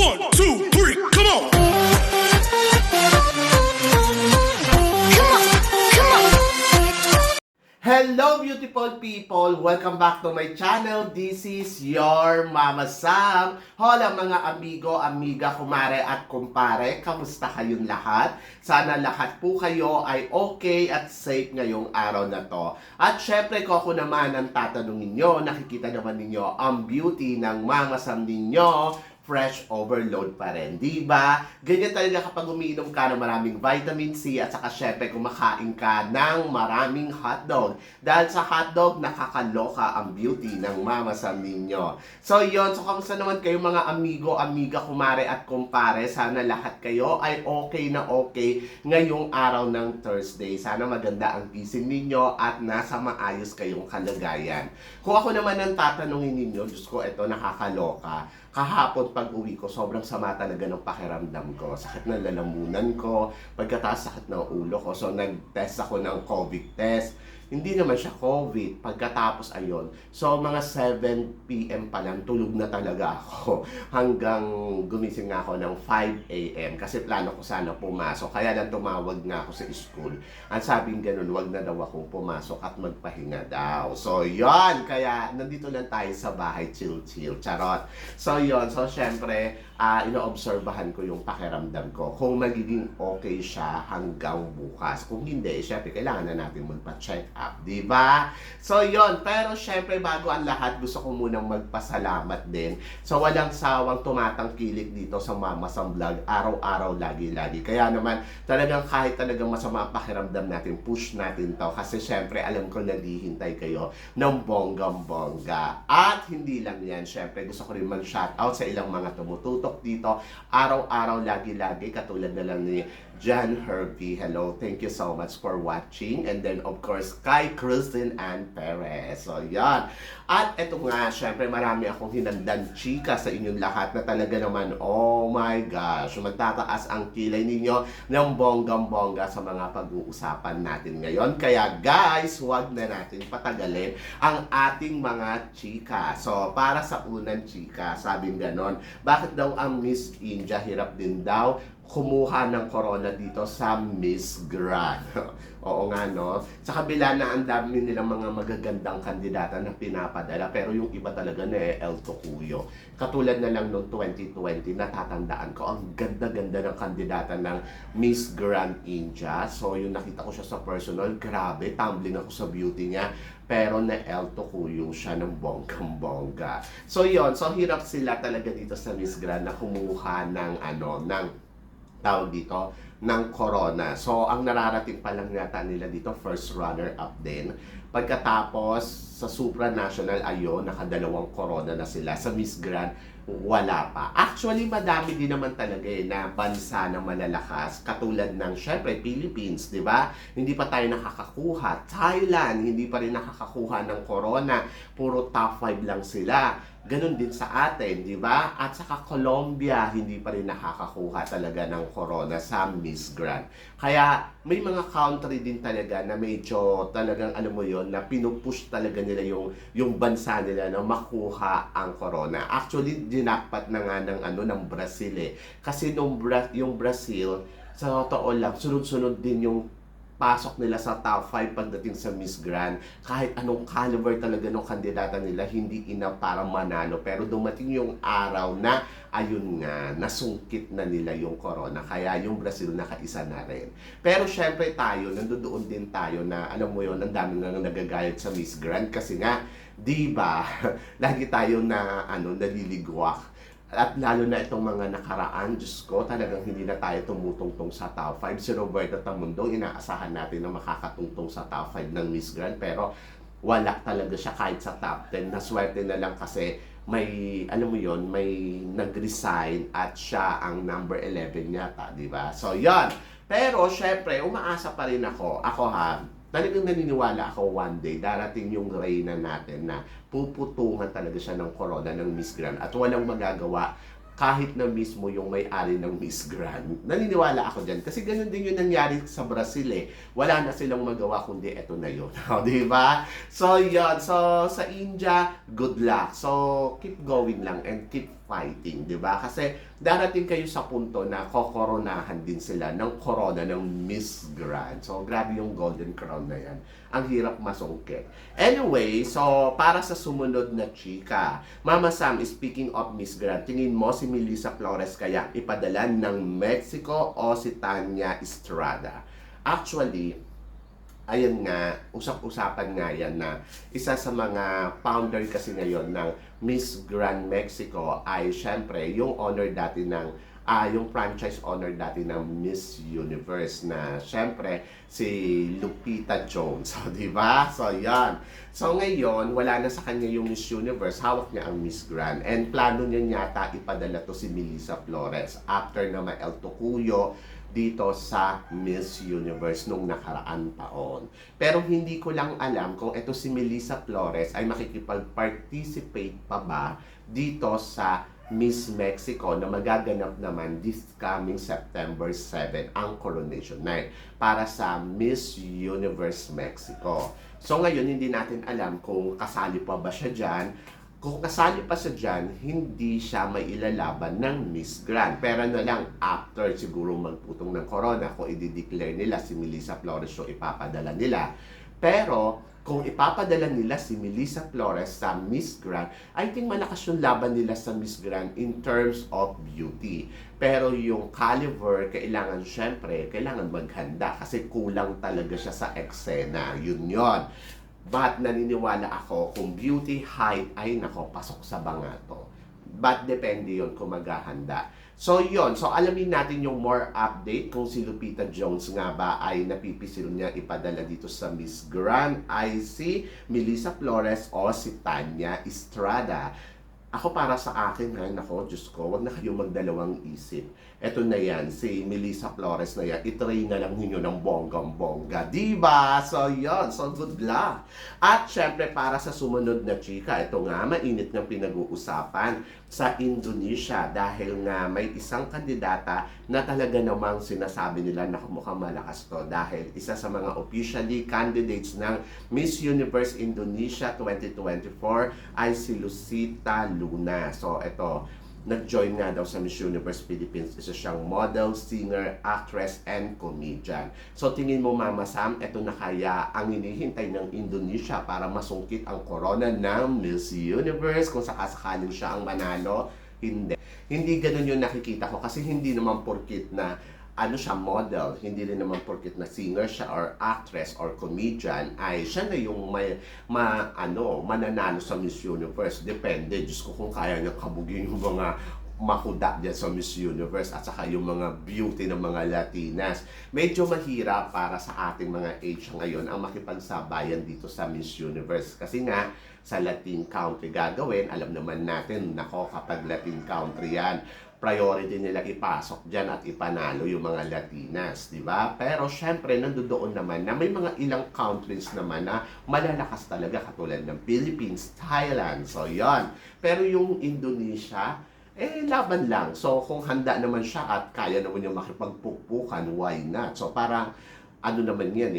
1, 2, 3, come on! Hello beautiful people! Welcome back to my channel. This is your Mama Sam. Hola mga amigo, amiga, kumare at kumpare. Kamusta kayong lahat? Sana lahat po kayo ay okay at safe ngayong araw na to. At syempre ko ako naman ang tatanungin nyo. Nakikita naman ninyo ang beauty ng Mama Sam ninyo. Fresh overload pa rin, di ba? Ganyan talaga kapag umiinom ka ng maraming vitamin C at saka syempre kumakain ka ng maraming hotdog. Dahil sa hotdog, nakakaloka ang beauty ng Mama Sam ninyo. So yon, so kamusta naman kayo mga amigo, amiga, kumare at kumpare? Sana lahat kayo ay okay na okay ngayong araw ng Thursday. Sana maganda ang gising ninyo at nasa maayos kayong kalagayan. Kung ako naman ang tatanungin ninyo, Diyos ko, ito nakakaloka. Kahapon pag uwi ko, sobrang sama talaga ng pakiramdam ko. Sakit ng lalamunan ko, pagkatapos sakit ng ulo ko. So nag-test ako ng COVID test. Hindi naman siya COVID. Pagkatapos ayon, so mga 7 PM pa lang, tulog na talaga ako. Hanggang gumising nga ako ng 5 AM. Kasi plano ko sana pumasok. Kaya lang tumawag nga ako sa school. Ang sabing ganun, wag na daw akong pumasok at magpahinga daw. So yon, kaya nandito lang tayo sa bahay, chill-chill. Charot. So yon, so syempre, ino-obserbahan ko yung pakiramdam ko. Kung magiging okay siya hanggang bukas. Kung hindi, syempre, kailangan na natin magpa-check up, di ba? So, yon. Pero, syempre, bago ang lahat, gusto ko munang magpasalamat din. So, walang sawang tumatangkilik dito sa Mama Sam Vlog. Araw-araw, lagi-lagi. Kaya naman, talagang kahit talagang masama ang pakiramdam natin, push natin to. Kasi, syempre, alam ko naghihintay kayo ng bonggang-bongga. At, hindi lang yan. Syempre, gusto ko rin mag-shoutout sa ilang mga tumututok dito araw-araw, lagi-lagi, katulad na lang ni John Herbie. Hello, thank you so much for watching. And then of course kay Kristen Ann Perez. So yan. At eto nga, syempre marami akong hinandang chika sa inyong lahat na talaga naman, oh my gosh, magtataas ang kilay ninyo ng bonggang-bongga sa mga pag-uusapan natin ngayon. Kaya guys, huwag na natin patagalin ang ating mga chika. So para sa unang chika, sabing ganon, bakit daw ang Miss India hirap din daw kumuha ng corona dito sa Miss Grand? Oo nga, no? Sa kabila na ang dami nilang mga magagandang kandidata na pinapadala, pero yung iba talaga na El Tocuyo. Katulad na lang noong 2020, natatandaan ko, ang ganda-ganda ng kandidata ng Miss Grand India. So, yung nakita ko siya sa personal, grabe, tumbling ako sa beauty niya. Pero na El Tocuyo siya ng bonggang-bongga. So, yon, so hirap sila talaga dito sa Miss Grand na kumuha ng tawag dito, ng corona. So, ang nararating pa lang yata nila dito, first runner-up din. Pagkatapos, sa supranational, ayon, nakadalawang corona na sila. Sa Miss Grand, wala pa. Actually, madami din naman talaga na bansa na malalakas. Katulad ng, syempre, Philippines, di ba? Hindi pa tayo nakakakuha. Thailand, hindi pa rin nakakakuha ng corona. Puro top 5 lang sila. Ganon din sa atin, di ba? At saka Colombia, hindi pa rin nakakakuha talaga ng corona sa Miss Grand. Kaya may mga country din talaga na medyo talagang alam mo yon, na pinupush talaga nila yung bansa nila na makuha ang corona. Actually, dinakpat na nga ng Brazil eh. Kasi yung Brazil, sa totoo lang, sunod-sunod din yung pasok nila sa top 5 pagdating sa Miss Grand. Kahit anong caliber talaga ng kandidata nila, hindi enough para manalo. Pero dumating yung araw na, ayun nga, nasungkit na nila yung corona. Kaya yung Brazil nakaisa na rin. Pero syempre tayo, nandoon din tayo na, alam mo yun, ang dami nga nagagalit sa Miss Grand. Kasi nga, di ba, lagi tayo na, naliligwak. At lalo na itong mga nakaraan, Diyos ko, talagang hindi na tayo tumutungtong sa top 5. Si Roberto Tamundong, inaasahan natin na makakatungtong sa top 5 ng Miss Grand. Pero wala talaga siya kahit sa top 10. Naswerte na lang kasi may, alam mo yon, may nag-resign at siya ang number 11 yata, di ba? So, yon. Pero, syempre, umaasa pa rin ako. Ako talagang naniniwala ako one day, darating yung reyna natin na puputungan talaga siya ng corona ng Miss Grand at walang magagawa kahit na mismo yung may-ari ng Miss Grand. Naniniwala ako dyan. Kasi ganun din yung nangyari sa Brazil eh. Wala na silang magawa kundi eto na yun. Di ba? So, yun. So, sa India, good luck. So, keep going lang and keep fighting, di ba? Kasi darating kayo sa punto na kokoronahan din sila ng corona ng Miss Grand. So, grabe yung Golden Crown na yan. Ang hirap masungkit. Anyway, so para sa sumunod na chika, Mama Sam, speaking of Miss Grand, tingin mo si Melissa Flores kaya ipadala ng Mexico o si Tanya Estrada? Actually, ayun nga, usap-usapan nga yan na isa sa mga founder kasi ngayon ng Miss Grand Mexico ay syempre yung owner dati ng yung franchise owner dati ng Miss Universe na syempre si Lupita Jones. So, di ba? So, yan. So, ngayon, wala na sa kanya yung Miss Universe. Hawak niya ang Miss Grand. And plano niya yata ipadala to si Melissa Flores after na ma-El Tocuyo dito sa Miss Universe nung nakaraan taon. Pero hindi ko lang alam kung ito si Melissa Flores ay makikipag-participate pa ba dito sa Miss Mexico na magaganap naman this coming September 7 ang coronation night para sa Miss Universe Mexico. So ngayon hindi natin alam kung kasali pa ba siya dyan. Kung kasali pa siya dyan, hindi siya may ilalaban ng Miss Grand. Pero na lang, after siguro magputong ng corona, kung i-declare nila si Melissa Flores yung ipapadala nila. Pero, kung ipapadala nila si Melissa Flores sa Miss Grand, I think malakas yung laban nila sa Miss Grand in terms of beauty. Pero yung caliber, kailangan maghanda kasi kulang talaga siya sa eksena. Yun yon. But naniniwala ako kung beauty, height, ay nako, pasok sa bangato. But depende yon kung maghahanda. So yon, so alamin natin yung more update kung si Lupita Jones nga ba ay napipisil niya ipadala dito sa Miss Grand, ay si Melissa Flores o si Tanya Estrada. Ako para sa akin, ay nako, Diyos ko, wag na kayo magdalawang isip. Eto na yan, si Melissa Flores na yan, itry na lang ninyo ng bonggang-bongga. Diba? So, yon. So, good luck. At, syempre, para sa sumunod na chika, ito nga, mainit ng pinag-uusapan sa Indonesia dahil nga may isang kandidata na talaga namang sinasabi nila na mukhang malakas to dahil isa sa mga officially candidates ng Miss Universe Indonesia 2024 ay si Lucita Luna. So, ito, nag-join nga daw sa Miss Universe Philippines. Isa siyang model, singer, actress, and comedian. So tingin mo Mama Sam, ito na kaya ang hinihintay ng Indonesia para masungkit ang corona ng Miss Universe kung sakasakaling siya ang manalo? Hindi. Hindi ganun yung nakikita ko kasi hindi naman porkit na siya model, hindi rin naman porkit na singer siya or actress or comedian ay siya na yung mananalo sa Miss Universe. Depende, Diyos ko kung kaya niya kabugin yung mga makuda dyan sa Miss Universe at saka yung mga beauty ng mga Latinas. Medyo mahirap para sa ating mga age ngayon ang makipagsabayan dito sa Miss Universe. Kasi nga, sa Latin country gagawin, alam naman natin, nako, kapag Latin country yan, priority nila ipasok dyan at ipanalo yung mga Latinas, di ba? Pero syempre, nandoon naman na may mga ilang countries naman na malalakas talaga katulad ng Philippines, Thailand, so yon. Pero yung Indonesia, laban lang. So, kung handa naman siya at kaya naman yung makipagpukpukan, why not? So, parang, naman yan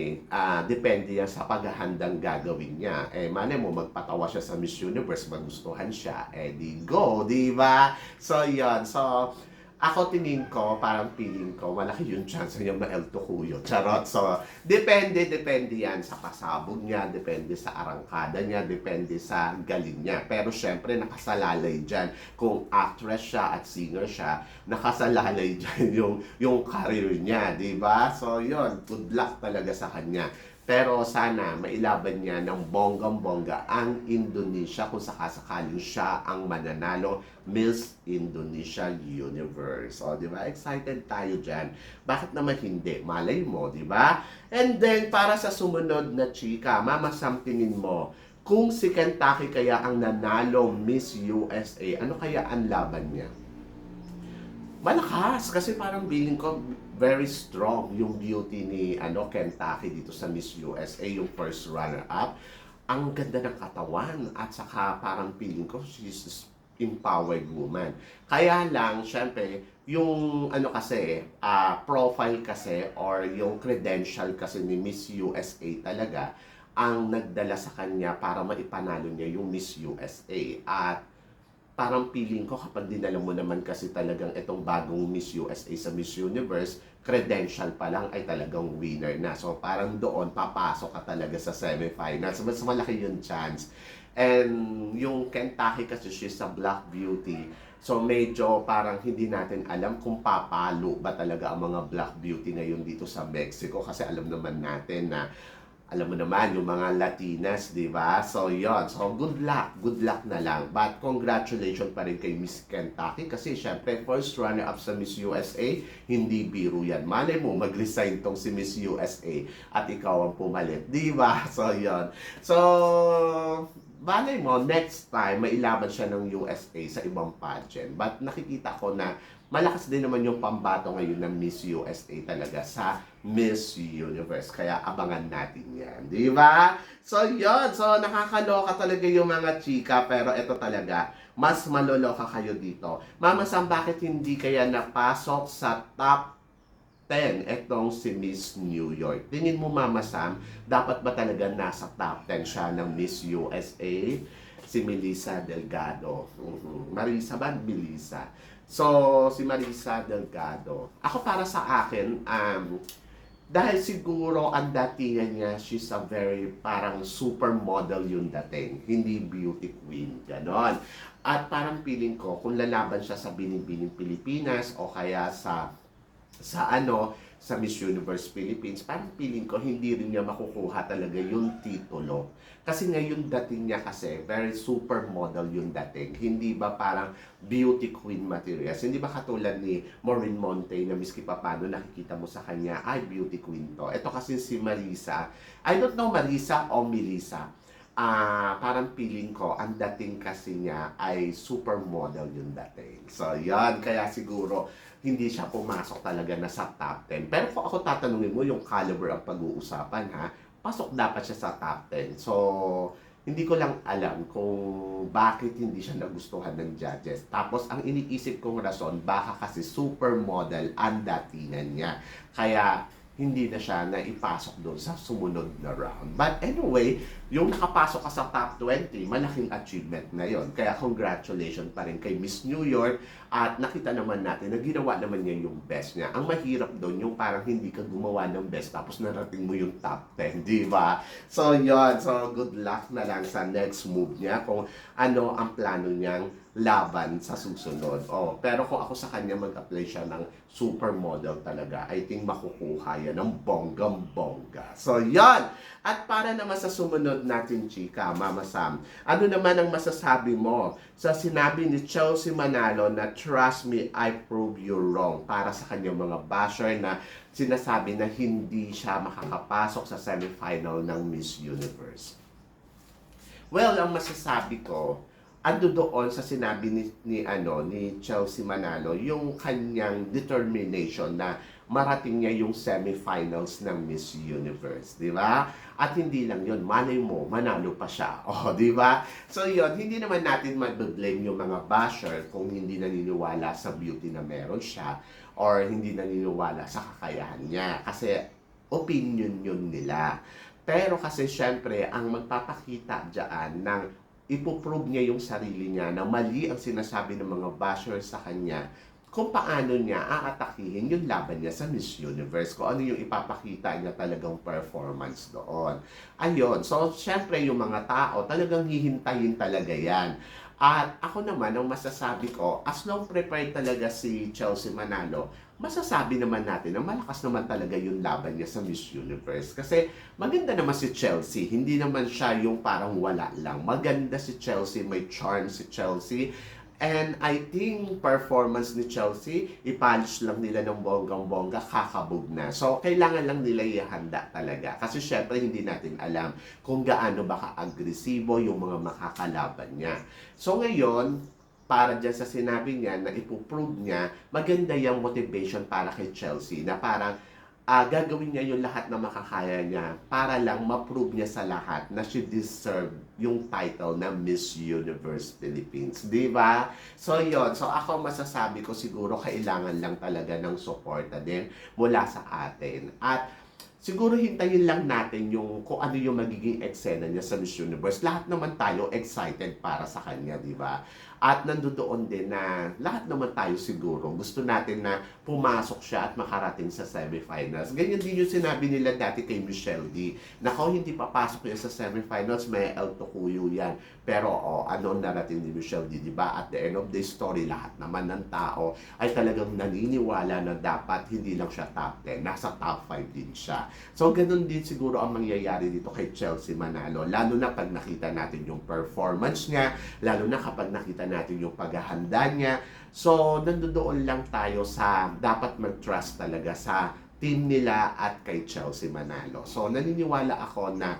depende yan sa paghahandang gagawin niya. Malay mo, magpatawa siya sa Miss Universe, magustuhan siya, di go, di ba? So, yan. So, ako tingin ko, parang feeling ko, malaki yung chance niya ma-El Tocuyo. Charot. So, depende yan sa pasabog niya, depende sa arangkada niya, depende sa galing niya. Pero syempre, nakasalalay dyan. Kung actress siya at singer siya, nakasalalay dyan yung career niya, di ba? So, yun, good luck talaga sa kanya. Pero sana mailaban niya ng bonggang-bongga ang Indonesia kung sakasakaling siya ang mananalo Miss Indonesia Universe. O, di ba? Excited tayo dyan. Bakit naman hindi? Malay mo, di ba? And then, para sa sumunod na chika, Mama Sam, tingin mo, kung si Kentucky kaya ang nanalo Miss USA, ano kaya ang laban niya? Malakas kasi parang feeling ko very strong yung beauty ni Kentucky dito sa Miss USA, yung first runner-up. Ang ganda ng katawan at saka parang feeling ko she's empowered woman. Kaya lang, syempre, yung profile kasi or yung credential kasi ni Miss USA talaga ang nagdala sa kanya para maipanalo niya yung Miss USA. At parang feeling ko kapag dinala mo naman kasi talagang itong bagong Miss USA sa Miss Universe, credential pa lang ay talagang winner na. So parang doon papasok ka talaga sa semifinals. Mas malaki yung chance. And yung Kentucky kasi she's a black beauty. So medyo parang hindi natin alam kung papalo ba talaga ang mga black beauty ngayon dito sa Mexico. Kasi alam naman natin na alam mo naman, yung mga Latinas, di ba? So, yon. So, good luck na lang. But, congratulations pa rin kay Miss Kentucky kasi, syempre, first runner-up sa Miss USA, hindi biro yan. Malay mo, mag-resign tong si Miss USA at ikaw ang pumalit, di ba? So, yon. So, malay mo, next time, mailaban siya ng USA sa ibang pageant. But, nakikita ko na malakas din naman yung pambato ngayon ng Miss USA talaga sa Miss Universe. Kaya abangan natin yan. Di ba? So, yun. So, nakakaloka talaga yung mga chika. Pero ito talaga, mas maloloka kayo dito. Mama Sam, bakit hindi kaya napasok sa top 10 etong si Miss New York? Tingin mo, Mama Sam, dapat ba talaga nasa top 10 siya ng Miss USA? Si Melissa Delgado. Marisa ba? Melissa. So, si Marisa Delgado. Ako para sa akin, dahil siguro ang datingan niya, she's a very parang supermodel yung dating. Hindi beauty queen. Ganon. At parang feeling ko, kung lalaban siya sa Binibining Pilipinas o kaya sa Miss Universe Philippines, parang feeling ko hindi rin niya makukuha talaga yung titulo. Kasi ngayon dating niya kasi, very supermodel yung dating. Hindi ba parang beauty queen materials? Hindi ba katulad ni Maureen Monte na miski pa paano nakikita mo sa kanya, ay beauty queen to. Ito kasi si Marisa, I don't know Marisa o Melissa. Parang feeling ko, ang dating kasi niya ay supermodel yung dating. So, yan. Kaya siguro, hindi siya pumasok talaga na sa top 10. Pero kung ako tatanungin mo, yung caliber ang pag-uusapan, ha? Pasok dapat siya sa top 10. So, hindi ko lang alam kung bakit hindi siya nagustuhan ng judges. Tapos, ang iniisip kong rason, baka kasi supermodel ang datingan niya. Kaya, hindi na siya na ipasok doon sa sumunod na round. But anyway, yung nakapasok ka sa top 20, malaking achievement na yon. Kaya congratulations pa rin kay Miss New York. At nakita naman natin na ginawa naman niya yung best niya. Ang mahirap doon, yung parang hindi ka gumawa ng best tapos narating mo yung top 10, di ba? So yon. So good luck na lang sa next move niya kung ano ang plano niyang laban sa susunod. Oh, pero kung ako sa kanya mag-apply siya ng supermodel talaga, I think makukuha yan ng bonggang-bongga. So, yon. At para naman sa sumunod natin, chika, Mama Sam, ano naman ang masasabi mo sa sinabi ni Chelsea Manalo na trust me, I prove you wrong para sa kanyang mga basher na sinasabi na hindi siya makakapasok sa semifinal ng Miss Universe? Well, ang masasabi ko, ando doon sa sinabi ni Chelsea Manalo yung kanyang determination na marating niya yung semifinals ng Miss Universe, di ba? At hindi lang yun, malay mo, manalo pa siya. Oh, di ba? So yun, hindi naman natin mag-blame yung mga basher kung hindi naniniwala sa beauty na meron siya or hindi naniniwala sa kakayahan niya. Kasi opinion yun nila. Pero kasi syempre, ang magpapakita dyan ng ipoprove niya yung sarili niya na mali ang sinasabi ng mga bashers sa kanya kung paano niya aatakihin yung laban niya sa Miss Universe, kung ano yung ipapakita niya talagang performance doon. Ayun, so syempre yung mga tao talagang hihintayin talaga yan. At ako naman, ang masasabi ko, as long prepared talaga si Chelsea Manalo, masasabi naman natin na malakas naman talaga yung laban niya sa Miss Universe. Kasi maganda naman si Chelsea, hindi naman siya yung parang wala lang. Maganda si Chelsea, may charm si Chelsea. And I think performance ni Chelsea, ipolish lang nila ng bonggang-bongga, kakabog na. So, kailangan lang nila ihanda talaga. Kasi syempre, hindi natin alam kung gaano ba ka-agresibo yung mga makakalaban niya. So, ngayon, para dyan sa sinabi niya na ipoprove niya, maganda yung motivation para kay Chelsea na parang gagawin niya yung lahat na makakaya niya para lang ma-prove niya sa lahat na she deserve yung title na Miss Universe Philippines. Di ba? So, yon. So, ako masasabi ko siguro kailangan lang talaga ng suporta din mula sa atin. At siguro hintayin lang natin yung kung ano yung magiging eksena niya sa Miss Universe. Lahat naman tayo excited para sa kanya, di ba? At nandoon din na lahat naman tayo siguro gusto natin na pumasok siya at makarating sa semifinals. Ganyan din yung sinabi nila dati kay Michelle D. Nako, hindi papasok yan sa semifinals, may El Tocuyo yan. Pero ano narating ni Michelle D, di ba? At the end of the story, lahat naman ng tao ay talagang naniniwala na dapat hindi lang siya top 10, nasa top 5 din siya. So, ganun din siguro ang mangyayari dito kay Chelsea Manalo. Lalo na pag nakita natin yung performance niya, lalo na kapag nakita natin yung paghahanda niya. So, nandoon lang tayo sa dapat mag-trust talaga sa team nila at kay Chelsea Manalo. So, naniniwala ako na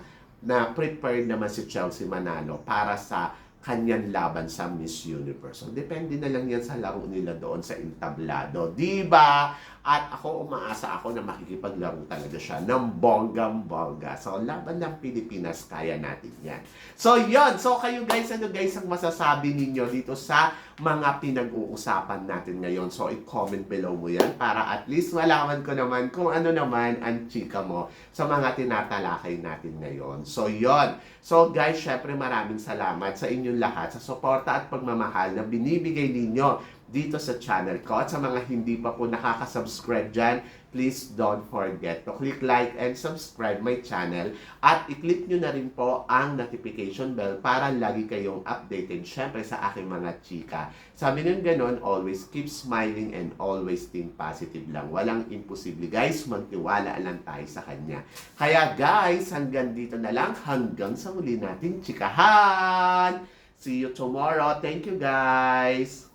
prepared naman si Chelsea Manalo para sa kanyang laban sa Miss Universe. So, depende na lang yan sa laro nila doon sa entablado. Diba? At ako, umaasa ako na makikipaglaro talaga siya ng bonggang-bongga. So, laban ng Pilipinas, kaya natin yan. So, yun. So, kayo guys, ano guys ang masasabi ninyo dito sa mga pinag-uusapan natin ngayon? So, i-comment below mo yan para at least malaman ko naman kung ano naman ang chika mo sa mga tinatalakay natin ngayon. So, yun. So, guys, syempre maraming salamat sa inyong lahat sa suporta at pagmamahal na binibigay ninyo dito sa channel ko. At sa mga hindi pa po nakaka-subscribe dyan, please don't forget to click like and subscribe my channel. At i-click nyo na rin po ang notification bell para lagi kayong updated syempre sa aking mga chika. Sabi nyo ganon, always keep smiling and always think positive lang. Walang imposible guys, magtiwala lang tayo sa kanya. Kaya guys, hanggang dito na lang, hanggang sa muli nating chikahan. See you tomorrow. Thank you guys.